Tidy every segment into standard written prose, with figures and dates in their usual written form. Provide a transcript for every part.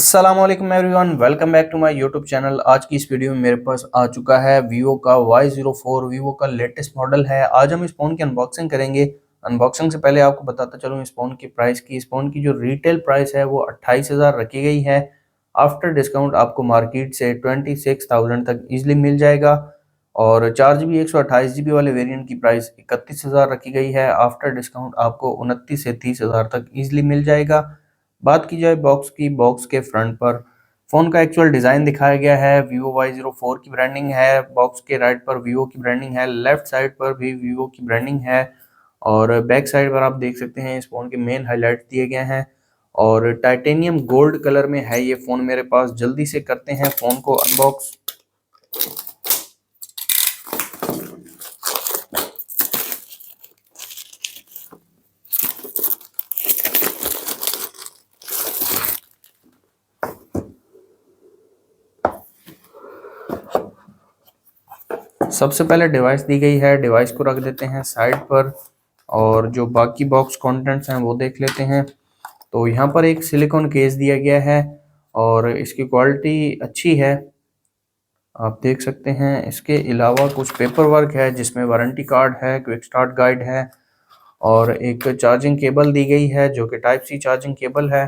अस्सलामुअलैकुम everyone, welcome back to my YouTube channel. आज की इस वीडियो में मेरे पास आ चुका है वीवो का Y04। वीवो का लेटेस्ट मॉडल है। आज हम इस फ़ोन की अनबॉक्सिंग करेंगे। अनबॉक्सिंग से पहले आपको बताता चलूँ इस फ़ोन की प्राइस की। इस फ़ोन की जो रिटेल प्राइस है वो 28,000 रखी गई है। आफ्टर डिस्काउंट आपको मार्केट से 26,000 तक ईजिली मिल जाएगा। और 4 GB 128 GB वाले वेरिएंट की प्राइस 31,000 रखी गई है। आफ्टर डिस्काउंट आपको 29 से 30,000 तक ईजिली मिल जाएगा। बात की जाए बॉक्स की, बॉक्स के फ्रंट पर फ़ोन का एक्चुअल डिज़ाइन दिखाया गया है। वीवो Y04 की ब्रांडिंग है। बॉक्स के राइट पर वीवो की ब्रांडिंग है, लेफ्ट साइड पर भी वीवो की ब्रांडिंग है। और बैक साइड पर आप देख सकते हैं इस फ़ोन के मेन हाइलाइट दिए गए हैं। और टाइटेनियम गोल्ड कलर में है ये फ़ोन मेरे पास। जल्दी से करते हैं फ़ोन को अनबॉक्स। सबसे पहले डिवाइस दी गई है, डिवाइस को रख देते हैं साइड पर और जो बाकी बॉक्स कंटेंट्स हैं वो देख लेते हैं। तो यहाँ पर एक सिलिकॉन केस दिया गया है और इसकी क्वालिटी अच्छी है, आप देख सकते हैं। इसके अलावा कुछ पेपर वर्क है जिसमें वारंटी कार्ड है, क्विक स्टार्ट गाइड है और एक चार्जिंग केबल दी गई है जो कि टाइप सी चार्जिंग केबल है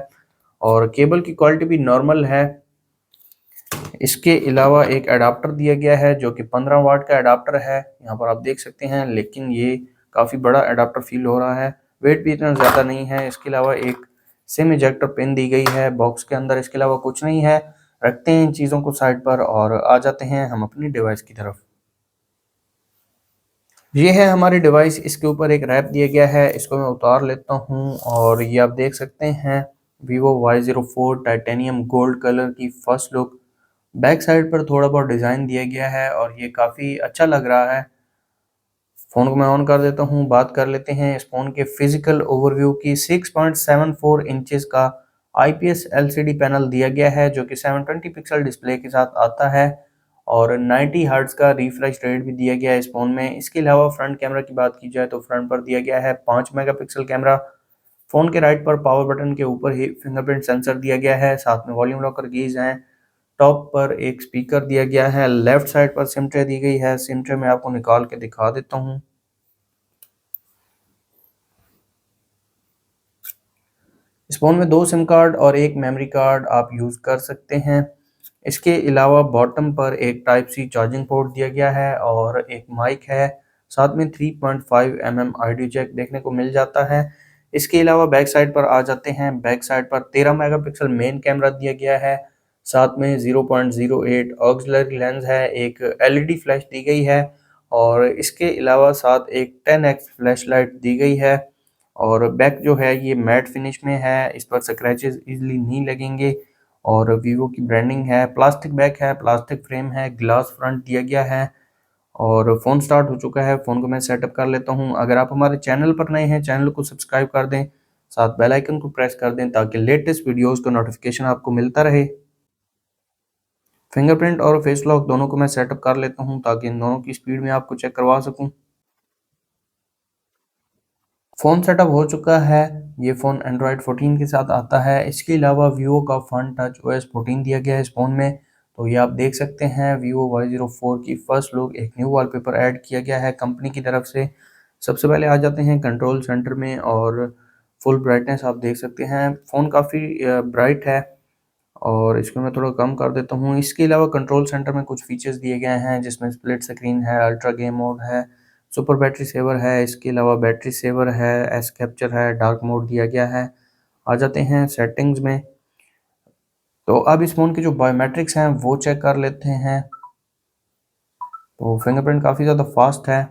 और केबल की क्वालिटी भी नॉर्मल है। इसके अलावा एक एडाप्टर दिया गया है जो कि 15 वाट का एडाप्टर है, यहाँ पर आप देख सकते हैं। लेकिन ये काफ़ी बड़ा एडाप्टर फील हो रहा है, वेट भी इतना ज़्यादा नहीं है। इसके अलावा एक सिम इजेक्टर पिन दी गई है बॉक्स के अंदर। इसके अलावा कुछ नहीं है। रखते हैं इन चीज़ों को साइड पर और आ जाते हैं हम अपनी डिवाइस की तरफ। ये है हमारी डिवाइस। इसके ऊपर एक रैप दिया गया है, इसको मैं उतार लेता हूँ और ये आप देख सकते हैं Vivo Y04 titanium gold colour की फर्स्ट लुक। बैक साइड पर थोड़ा बहुत डिज़ाइन दिया गया है और ये काफ़ी अच्छा लग रहा है। फ़ोन को मैं ऑन कर देता हूँ। बात कर लेते हैं इस फ़ोन के फिजिकल ओवरव्यू की। 6.74 इंचेस का IPS LCD पैनल दिया गया है जो कि 720 पिक्सल डिस्प्ले के साथ आता है और 90 हर्ट्ज़ का रिफ्रेश रेट भी दिया गया है इस फ़ोन में। इसके अलावा फ्रंट कैमरा की बात की जाए तो फ्रंट पर दिया गया है 5 मेगापिक्सल कैमरा। फ़ोन के राइट पर पावर बटन के ऊपर ही फिंगरप्रिंट सेंसर दिया गया है, साथ में वॉल्यूम लॉकर कीज़ हैं। टॉप पर एक स्पीकर दिया गया है। लेफ्ट साइड पर सिम ट्रे दी गई है। सिम ट्रे मैं आपको निकाल के दिखा देता हूँ। इस फ़ोन में 2 सिम कार्ड और एक मेमोरी कार्ड आप यूज़ कर सकते हैं। इसके अलावा बॉटम पर एक टाइप सी चार्जिंग पोर्ट दिया गया है और एक माइक है। साथ में 3.5 mm ऑडियो जैक देखने को मिल जाता है। इसके अलावा बैक साइड पर आ जाते हैं। बैक साइड पर 13 मेगापिक्सल मेन कैमरा दिया गया है। साथ में 0.08 ऑक्सिलरी लेंस है। एक LED फ्लैश दी गई है और इसके अलावा साथ एक 10x फ्लैश लाइट दी गई है। और बैक जो है ये मैट फिनिश में है, इस पर स्क्रैचेस इजीली नहीं लगेंगे और वीवो की ब्रांडिंग है। प्लास्टिक बैक है, प्लास्टिक फ्रेम है, ग्लास फ्रंट दिया गया है और फ़ोन स्टार्ट हो चुका है। फ़ोन को मैं सेटअप कर लेता हूँ। अगर आप हमारे चैनल पर नए हैं, चैनल को सब्सक्राइब कर दें, साथ बेल आइकन को प्रेस कर दें ताकि लेटेस्ट वीडियोज़ का नोटिफिकेशन आपको मिलता रहे। फिंगरप्रिंट और फेस लॉक दोनों को मैं सेटअप कर लेता हूँ ताकि इन दोनों की स्पीड में आपको चेक करवा सकूँ। फ़ोन सेटअप हो चुका है। ये फ़ोन एंड्रॉयड 14 के साथ आता है। इसके अलावा वीवो का फन टच OS 14 दिया गया है इस फ़ोन में। तो ये आप देख सकते हैं वीवो Y04 की फर्स्ट लुक। एक न्यू वॉलपेपर ऐड किया गया है कंपनी की तरफ से। सबसे पहले आ जाते हैं कंट्रोल सेंटर में और फुल ब्राइटनेस आप देख सकते हैं। फ़ोन काफ़ी ब्राइट है और इसको मैं थोड़ा कम कर देता हूँ। इसके अलावा कंट्रोल सेंटर में कुछ फीचर्स दिए गए हैं जिसमें स्प्लिट स्क्रीन है, अल्ट्रा गेम मोड है, सुपर बैटरी सेवर है। इसके अलावा बैटरी सेवर है, एस कैप्चर है, डार्क मोड दिया गया है। आ जाते हैं सेटिंग्स में। तो अब इस फ़ोन के जो बायोमेट्रिक्स हैं वो चेक कर लेते हैं। तो फिंगरप्रिंट काफ़ी ज़्यादा फास्ट है,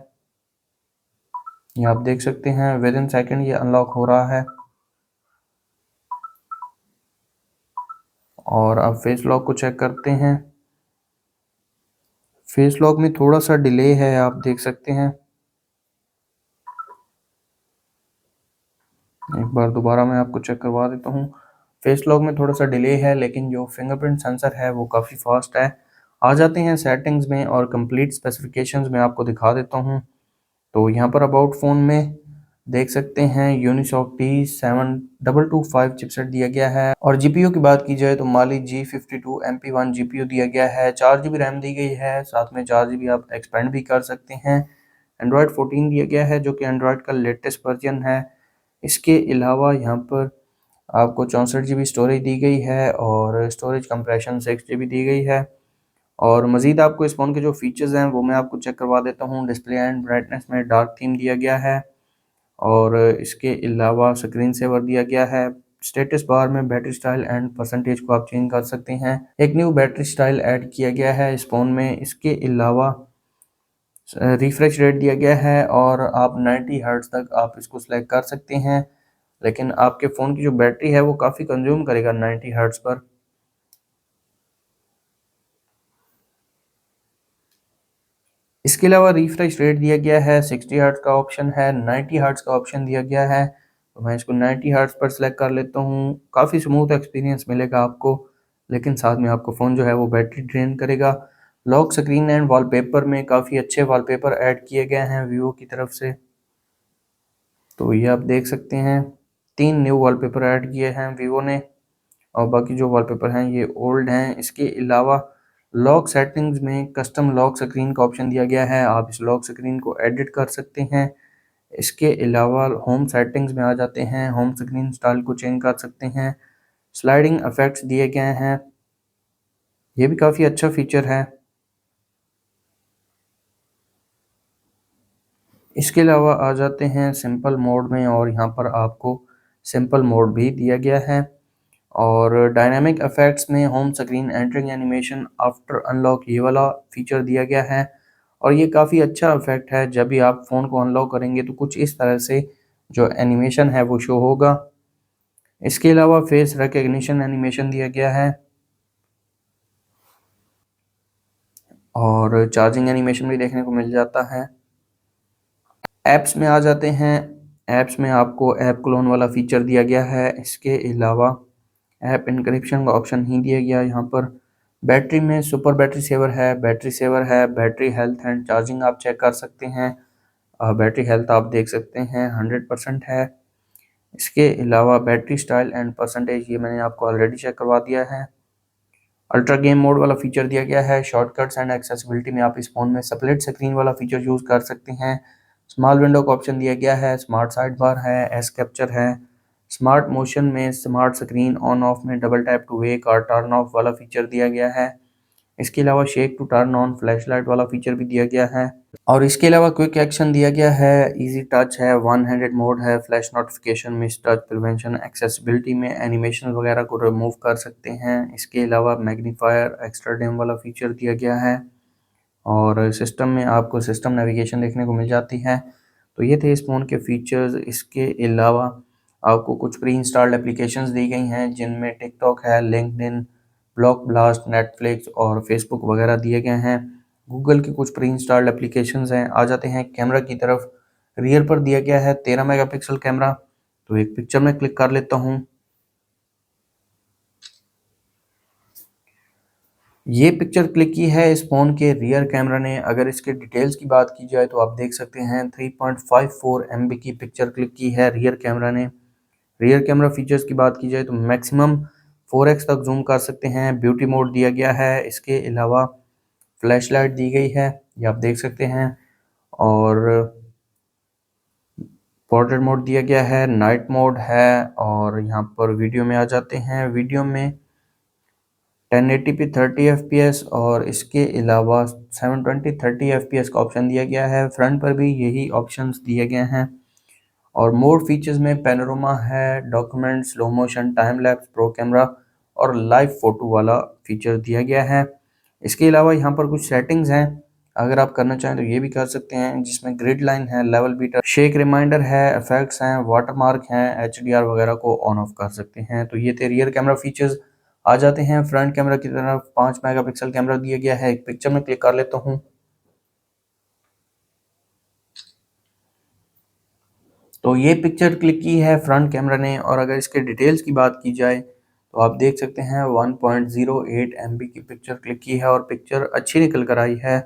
ये आप देख सकते हैं। विद इन सेकेंड ये अनलॉक हो रहा है। और अब फेस लॉक को चेक करते हैं। फेस लॉक में थोड़ा सा डिले है, आप देख सकते हैं। एक बार दोबारा मैं आपको चेक करवा देता हूँ। फेस लॉक में थोड़ा सा डिले है लेकिन जो फिंगरप्रिंट सेंसर है वो काफ़ी फास्ट है। आ जाते हैं सेटिंग्स में और कंप्लीट स्पेसिफिकेशंस में आपको दिखा देता हूँ। तो यहाँ पर अबाउट फ़ोन में देख सकते हैं यूनिसॉक T7225 चिपसेट दिया गया है। और जीपीयू की बात की जाए तो माली G52 MP1 जीपीयू दिया गया है। 4 GB रैम दी गई है, साथ में 4 GB आप एक्सपेंड भी कर सकते हैं। एंड्रॉयड 14 दिया गया है जो कि एंड्रॉयड का लेटेस्ट वर्जन है। इसके अलावा यहाँ पर आपको 64 GB स्टोरेज दी गई है और स्टोरेज कंप्रेशन 6 GB दी गई है। और मज़ीद आपको इस फ़ोन के जो फीचर्स हैं वो मैं आपको चेक करवा देता हूँ। डिस्प्ले एंड ब्राइटनेस में डार्क थीम दिया गया है और इसके अलावा स्क्रीन सेवर दिया गया है। स्टेटस बार में बैटरी स्टाइल एंड परसेंटेज को आप चेंज कर सकते हैं। एक न्यू बैटरी स्टाइल ऐड किया गया है इस फ़ोन में। इसके अलावा रिफ्रेश रेट दिया गया है और आप 90 हर्ट्ज तक आप इसको सेलेक्ट कर सकते हैं, लेकिन आपके फ़ोन की जो बैटरी है वो काफ़ी कंज्यूम करेगा 90 हर्ट्ज पर। इसके अलावा रिफ्रेश रेट दिया गया है, 60 हर्ट्ज का ऑप्शन है, 90 हर्ट्ज का ऑप्शन दिया गया है। तो मैं इसको 90 हर्ट्ज पर सेलेक्ट कर लेता हूँ। काफ़ी स्मूथ एक्सपीरियंस मिलेगा आपको, लेकिन साथ में आपको फ़ोन जो है वो बैटरी ड्रेन करेगा। लॉक स्क्रीन एंड वॉलपेपर में काफ़ी अच्छे वॉलपेपर ऐड किए गए हैं वीवो की तरफ से। तो ये आप देख सकते हैं 3 न्यू वॉलपेपर ऐड किए हैं वीवो ने और बाकी जो वॉलपेपर हैं ये ओल्ड हैं। इसके अलावा लॉक सेटिंग्स में कस्टम लॉक स्क्रीन का ऑप्शन दिया गया है, आप इस लॉक स्क्रीन को एडिट कर सकते हैं। इसके अलावा होम सेटिंग्स में आ जाते हैं, होम स्क्रीन स्टाइल को चेंज कर सकते हैं। स्लाइडिंग इफेक्ट्स दिए गए हैं, ये भी काफ़ी अच्छा फीचर है। इसके अलावा आ जाते हैं सिंपल मोड में और यहाँ पर आपको सिंपल मोड भी दिया गया है। और डायनामिक इफेक्ट्स में home screen entering animation after unlock ये वाला फीचर दिया गया है और ये काफ़ी अच्छा इफेक्ट है। जब भी आप फ़ोन को अनलॉक करेंगे तो कुछ इस तरह से जो एनिमेशन है वो शो होगा। इसके अलावा फेस रिकग्निशन एनिमेशन दिया गया है और चार्जिंग एनिमेशन भी देखने को मिल जाता है। ऐप्स में आ जाते हैं, ऐप्स में आपको ऐप क्लोन वाला फीचर दिया गया है। इसके अलावा ऐप इनक्रिप्शन का ऑप्शन ही दिया गया है यहाँ पर। बैटरी में सुपर बैटरी सेवर है, बैटरी सेवर है, बैटरी हेल्थ एंड चार्जिंग आप चेक कर सकते हैं। बैटरी हेल्थ आप देख सकते हैं 100% है। इसके अलावा बैटरी स्टाइल एंड परसेंटेज ये मैंने आपको ऑलरेडी चेक करवा दिया है। अल्ट्रा गेम मोड वाला फीचर दिया गया है। शॉर्टकट्स एंड एक्सेसिबिलिटी में आप इस फ़ोन में स्प्लिट स्क्रीन वाला फीचर यूज़ कर सकते हैं। स्मॉल विंडो का ऑप्शन दिया गया है, स्मार्ट साइड बार है, एस कैप्चर है। स्मार्ट मोशन में स्मार्ट स्क्रीन ऑन ऑफ में डबल टैप टू वेक और टर्न ऑफ वाला फीचर दिया गया है। इसके अलावा shake to turn on flash light वाला फीचर भी दिया गया है और इसके अलावा क्विक एक्शन दिया गया है, इजी टच है, वन हैंडेड मोड है, flash notification, miss touch prevention, accessibility में एनिमेशन वगैरह को रिमूव कर सकते हैं। इसके अलावा मैग्नीफायर एक्स्ट्रा डिम वाला फीचर दिया गया है और सिस्टम में आपको सिस्टम नेविगेशन देखने को मिल जाती है। तो ये थे इस फ़ोन के फीचर्स। इसके अलावा आपको कुछ प्री इंस्टॉल्ड एप्लीकेशंस दी गई हैं जिनमें टिकटॉक है, लिंक्डइन, ब्लॉक ब्लास्ट, नेटफ्लिक्स और फेसबुक वगैरह दिए गए हैं। गूगल के कुछ प्री इंस्टॉल्ड एप्लीकेशंस हैं। आ जाते हैं कैमरा की तरफ। रियर पर दिया गया है 13 मेगापिक्सल कैमरा। तो एक पिक्चर में क्लिक कर लेता हूँ। ये पिक्चर क्लिक की है इस फ़ोन के रियर कैमरा ने। अगर इसके डिटेल्स की बात की जाए तो आप देख सकते हैं 3.54 MB की पिक्चर क्लिक की है रियर कैमरा ने। रियर कैमरा फीचर्स की बात की जाए तो मैक्सिमम 4x तक जूम कर सकते हैं। ब्यूटी मोड दिया गया है। इसके अलावा फ्लैश लाइट दी गई है, ये आप देख सकते हैं। और पोर्ट्रेट मोड दिया गया है, नाइट मोड है और यहाँ पर वीडियो में आ जाते हैं। वीडियो में 1080p 30 fps और इसके अलावा 720 30 fps का ऑप्शन दिया गया है। फ्रंट पर भी यही ऑप्शंस दिए गए हैं और मोर फीचर्स में पैनोरामा है, document, slow motion, time lapse, pro camera और लाइव फोटो वाला फीचर दिया गया है। इसके अलावा यहाँ पर कुछ सेटिंग्स हैं, अगर आप करना चाहें तो ये भी कर सकते हैं, जिसमें ग्रिड लाइन है, लेवल बीटर, शेक रिमाइंडर है, इफेक्ट्स हैं, वाटरमार्क हैं, HDR वगैरह को ऑन ऑफ कर सकते हैं। तो ये थे रियर कैमरा फीचर्स। आ जाते हैं फ्रंट कैमरा की तरफ। 5 मेगापिक्सल कैमरा दिया गया है। एक पिक्चर में क्लिक कर लेता हूँ। तो ये पिक्चर क्लिक की है फ्रंट कैमरा ने और अगर इसके डिटेल्स की बात की जाए तो आप देख सकते हैं 1.08 MB की पिक्चर क्लिक की है और पिक्चर अच्छी निकल कर आई है।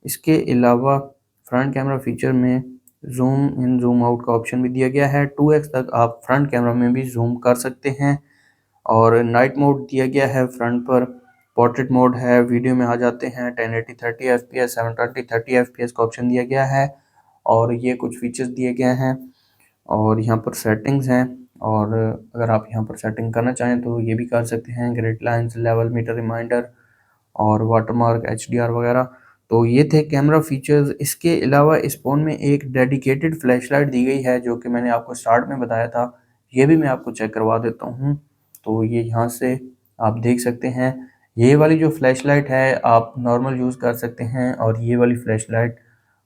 इसके अलावा फ्रंट कैमरा फीचर में जूम इन जूम आउट का ऑप्शन भी दिया गया है। 2x तक आप फ्रंट कैमरा में भी जूम कर सकते हैं। और नाइट मोड दिया गया है फ्रंट पर। पोर्ट्रेट मोड है, वीडियो में आ जाते हैं 1080 30 fps 720 30 fps का ऑप्शन दिया गया है। और ये कुछ फीचर्स दिए गए हैं और यहाँ पर सेटिंग्स हैं। और अगर आप यहाँ पर सेटिंग करना चाहें तो ये भी कर सकते हैं, grid lines, level meter, reminder और वाटरमार्क, HDR वगैरह। तो ये थे कैमरा फीचर्स। इसके अलावा इस फ़ोन में एक डेडिकेटेड फ्लैशलाइट दी गई है जो कि मैंने आपको स्टार्ट में बताया था। ये भी मैं आपको चेक करवा देता हूँ। तो ये यहाँ से आप देख सकते हैं। ये वाली जो फ्लैशलाइट है आप नॉर्मल यूज़ कर सकते हैं और ये वाली फ्लैशलाइट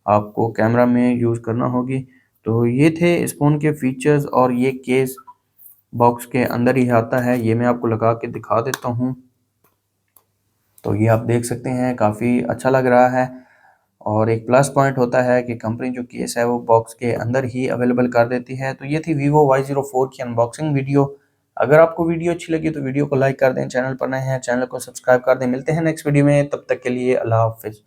आपको कैमरा में यूज़ करना होगी। तो ये थे इस फ़ोन के फीचर्स और ये केस बॉक्स के अंदर ही आता है। ये मैं आपको लगा के दिखा देता हूँ। तो ये आप देख सकते हैं, काफ़ी अच्छा लग रहा है। और एक प्लस पॉइंट होता है कि कंपनी जो केस है वो बॉक्स के अंदर ही अवेलेबल कर देती है। तो ये थी Vivo Y04 की अनबॉक्सिंग वीडियो। अगर आपको वीडियो अच्छी लगी तो वीडियो को लाइक कर दें, चैनल पर नए हैं चैनल को सब्सक्राइब कर दें। मिलते हैं नेक्स्ट वीडियो में, तब तक के लिए अल्लाह हाफ़िज़।